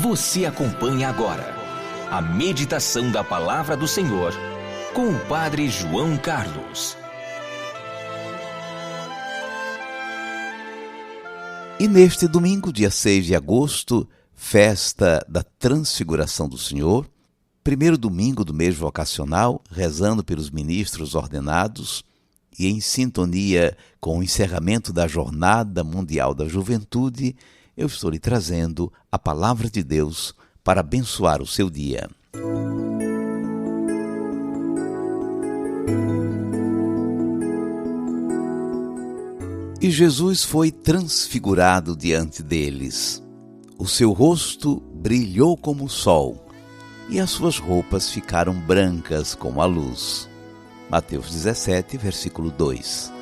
Você acompanha agora a meditação da Palavra do Senhor com o Padre João Carlos. E neste domingo, dia 6 de agosto, festa da Transfiguração do Senhor, primeiro domingo do mês vocacional, rezando pelos ministros ordenados e em sintonia com o encerramento da Jornada Mundial da Juventude, eu estou lhe trazendo a Palavra de Deus para abençoar o seu dia. E Jesus foi transfigurado diante deles. O seu rosto brilhou como o sol, e as suas roupas ficaram brancas como a luz. Mateus 17, versículo 2.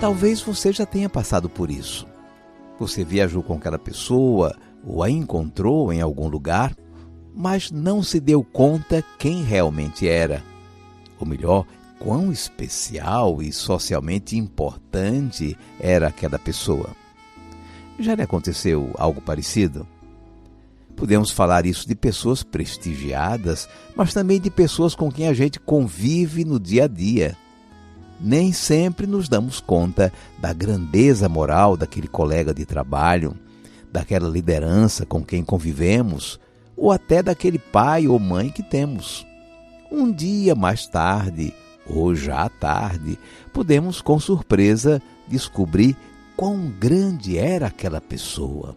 Talvez você já tenha passado por isso. Você viajou com aquela pessoa ou a encontrou em algum lugar, mas não se deu conta quem realmente era. Ou melhor, quão especial e socialmente importante era aquela pessoa. Já lhe aconteceu algo parecido? Podemos falar isso de pessoas prestigiadas, mas também de pessoas com quem a gente convive no dia a dia. Nem sempre nos damos conta da grandeza moral daquele colega de trabalho, daquela liderança com quem convivemos, ou até daquele pai ou mãe que temos. Um dia mais tarde, ou já à tarde, podemos com surpresa descobrir quão grande era aquela pessoa.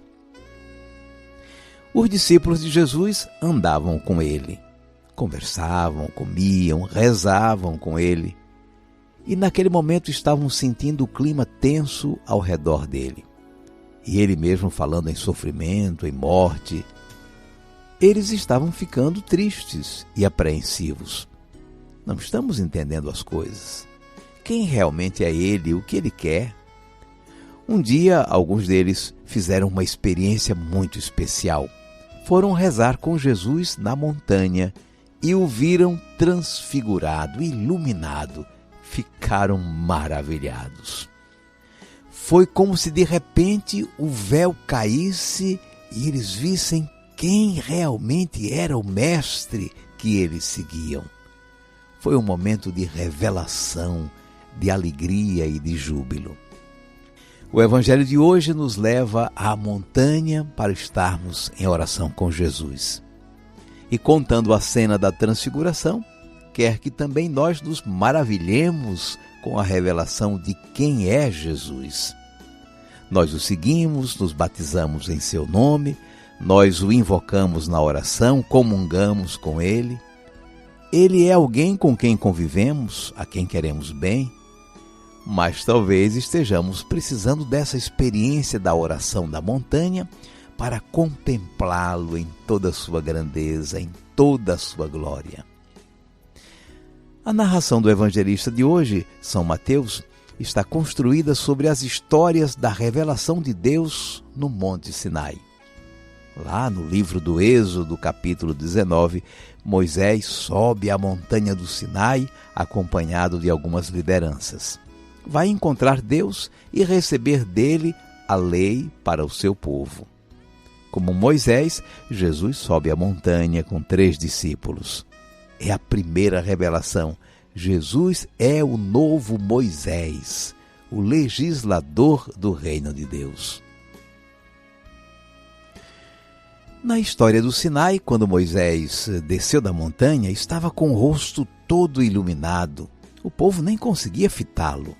Os discípulos de Jesus andavam com ele, conversavam, comiam, rezavam com ele, e naquele momento estavam sentindo o clima tenso ao redor dele. E ele mesmo falando em sofrimento, em morte. Eles estavam ficando tristes e apreensivos. Não estamos entendendo as coisas. Quem realmente é ele? O que ele quer? Um dia, alguns deles fizeram uma experiência muito especial. Foram rezar com Jesus na montanha e o viram transfigurado, iluminado. Ficaram maravilhados. Foi como se de repente o véu caísse e eles vissem quem realmente era o mestre que eles seguiam. Foi um momento de revelação, de alegria e de júbilo. O Evangelho de hoje nos leva à montanha para estarmos em oração com Jesus. E contando a cena da transfiguração, quer que também nós nos maravilhemos com a revelação de quem é Jesus. Nós o seguimos, nos batizamos em seu nome, nós o invocamos na oração, comungamos com ele. Ele é alguém com quem convivemos, a quem queremos bem, mas talvez estejamos precisando dessa experiência da oração da montanha para contemplá-lo em toda a sua grandeza, em toda a sua glória. A narração do evangelista de hoje, São Mateus, está construída sobre as histórias da revelação de Deus no Monte Sinai. Lá no livro do Êxodo, capítulo 19, Moisés sobe à montanha do Sinai, acompanhado de algumas lideranças. Vai encontrar Deus e receber dele a lei para o seu povo. Como Moisés, Jesus sobe a montanha com 3 discípulos. É a primeira revelação. Jesus é o novo Moisés, o legislador do reino de Deus. Na história do Sinai, quando Moisés desceu da montanha, estava com o rosto todo iluminado. O povo nem conseguia fitá-lo.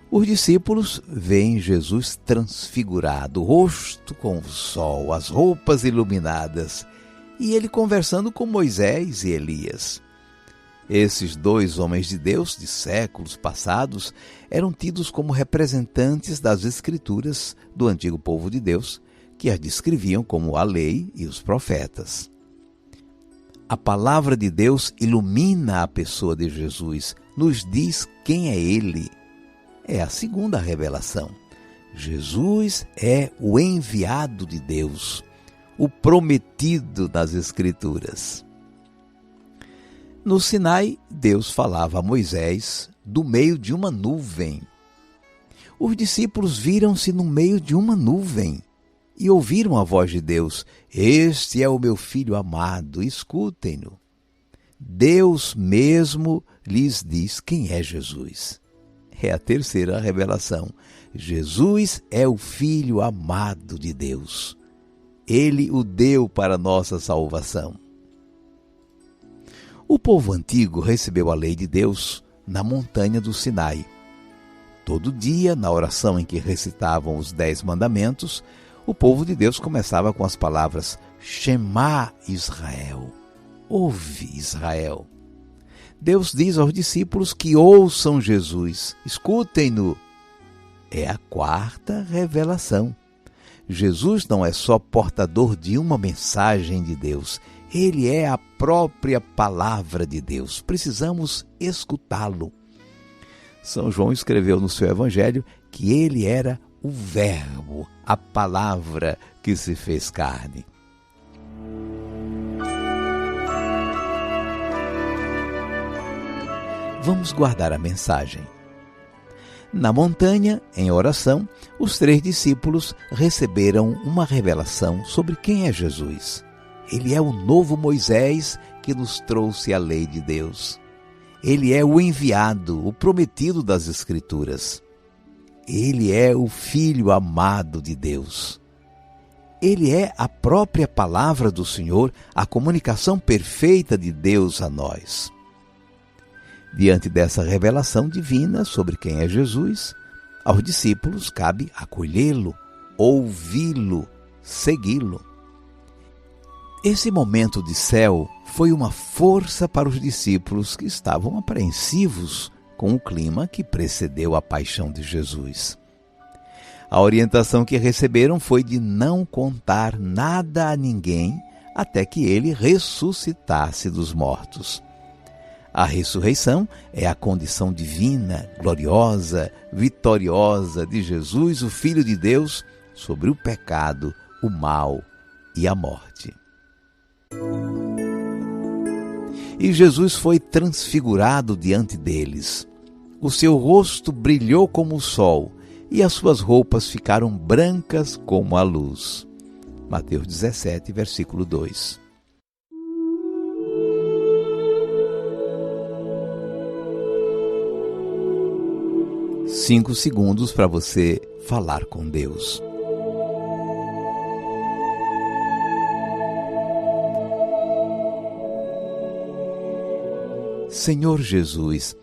Os discípulos veem Jesus transfigurado, o rosto com o sol, as roupas iluminadas, e ele conversando com Moisés e Elias. Esses 2 homens de Deus de séculos passados eram tidos como representantes das Escrituras do antigo povo de Deus, que as descreviam como a lei e os profetas. A palavra de Deus ilumina a pessoa de Jesus, nos diz quem é ele. É a segunda revelação. Jesus é o enviado de Deus, o prometido nas Escrituras. No Sinai, Deus falava a Moisés do meio de uma nuvem. Os discípulos viram-se no meio de uma nuvem e ouviram a voz de Deus: "Este é o meu filho amado, escutem-no." Deus mesmo lhes diz quem é Jesus. É a terceira revelação. Jesus é o Filho amado de Deus. Ele o deu para nossa salvação. O povo antigo recebeu a lei de Deus na montanha do Sinai. Todo dia, na oração em que recitavam os 10 mandamentos, o povo de Deus começava com as palavras: Shema Israel, ouve Israel. Deus diz aos discípulos que ouçam Jesus, escutem-no. É a quarta revelação. Jesus não é só portador de uma mensagem de Deus, ele é a própria palavra de Deus. Precisamos escutá-lo. São João escreveu no seu evangelho que ele era o Verbo, a palavra que se fez carne. Vamos guardar a mensagem. Na montanha, em oração, os 3 discípulos receberam uma revelação sobre quem é Jesus. Ele é o novo Moisés que nos trouxe a lei de Deus. Ele é o enviado, o prometido das Escrituras. Ele é o Filho amado de Deus. Ele é a própria palavra do Senhor, a comunicação perfeita de Deus a nós. Diante dessa revelação divina sobre quem é Jesus, aos discípulos cabe acolhê-lo, ouvi-lo, segui-lo. Esse momento de céu foi uma força para os discípulos que estavam apreensivos com o clima que precedeu a paixão de Jesus. A orientação que receberam foi de não contar nada a ninguém até que ele ressuscitasse dos mortos. A ressurreição é a condição divina, gloriosa, vitoriosa de Jesus, o Filho de Deus, sobre o pecado, o mal e a morte. E Jesus foi transfigurado diante deles. O seu rosto brilhou como o sol e as suas roupas ficaram brancas como a luz. Mateus 17, versículo 2. Cinco segundos para você falar com Deus. Senhor Jesus,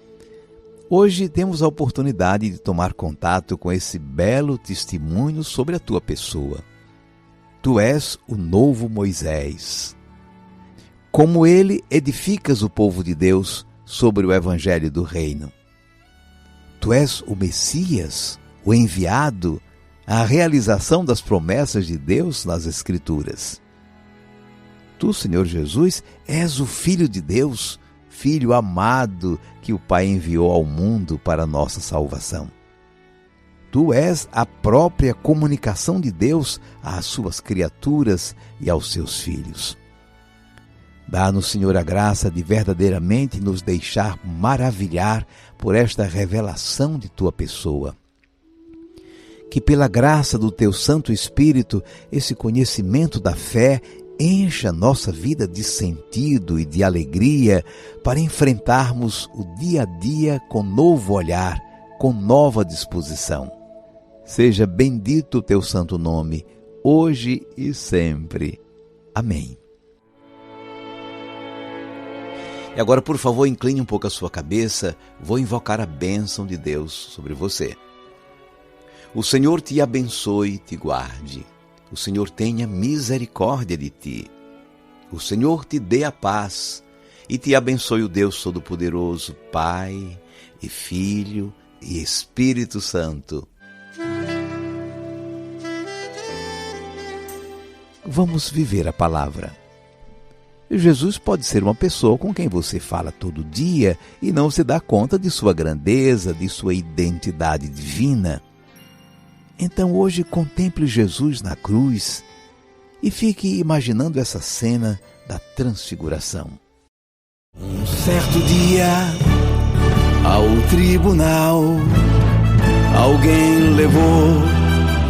hoje temos a oportunidade de tomar contato com esse belo testemunho sobre a tua pessoa. Tu és o novo Moisés. Como ele, edificas o povo de Deus sobre o evangelho do reino. Tu és o Messias, o enviado, a realização das promessas de Deus nas Escrituras. Tu, Senhor Jesus, és o Filho de Deus, Filho amado que o Pai enviou ao mundo para a nossa salvação. Tu és a própria comunicação de Deus às suas criaturas e aos seus filhos. Dá-nos, Senhor, a graça de verdadeiramente nos deixar maravilhar por esta revelação de Tua pessoa. Que pela graça do Teu Santo Espírito, esse conhecimento da fé encha nossa vida de sentido e de alegria para enfrentarmos o dia a dia com novo olhar, com nova disposição. Seja bendito o Teu santo nome, hoje e sempre. Amém. E agora, por favor, incline um pouco a sua cabeça. Vou invocar a bênção de Deus sobre você. O Senhor te abençoe e te guarde. O Senhor tenha misericórdia de ti. O Senhor te dê a paz e te abençoe o Deus Todo-Poderoso, Pai e Filho e Espírito Santo. Vamos viver a palavra. Jesus pode ser uma pessoa com quem você fala todo dia e não se dá conta de sua grandeza, de sua identidade divina. Então hoje contemple Jesus na cruz e fique imaginando essa cena da transfiguração. Um certo dia, Ao tribunal, alguém levou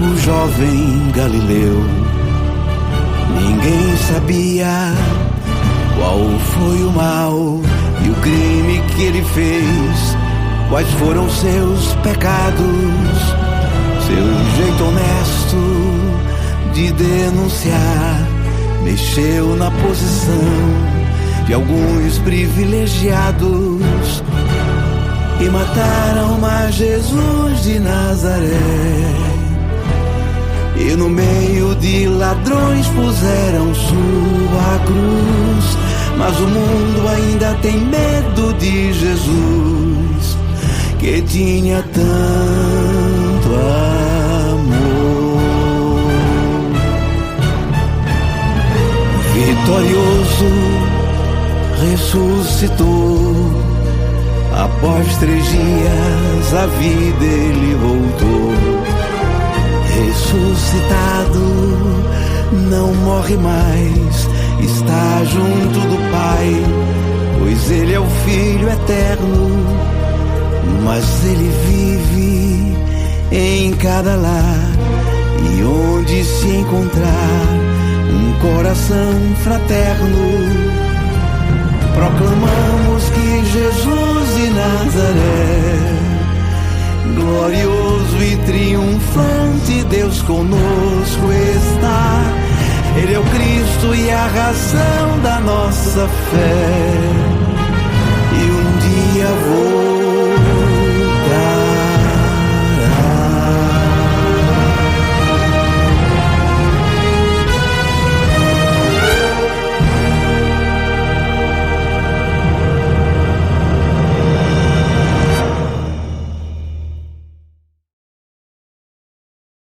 o jovem Galileu. Ninguém sabia qual foi o mal e o crime que ele fez, quais foram seus pecados. Seu jeito honesto de denunciar mexeu na posição de alguns privilegiados e mataram mais Jesus de Nazaré. E no meio de ladrões puseram sua cruz, mas o mundo ainda tem medo de Jesus, que tinha tanto amor. Vitorioso ressuscitou, após 3 dias a vida ele voltou. Ressuscitado, não morre mais, está junto do Pai, pois ele é o Filho eterno. Mas ele vive em cada lar, e onde se encontrar um coração fraterno, proclamamos que Jesus de Nazaré, glorioso e triunfante, Deus conosco está. Ele é o Cristo e a razão da nossa fé. E um dia vou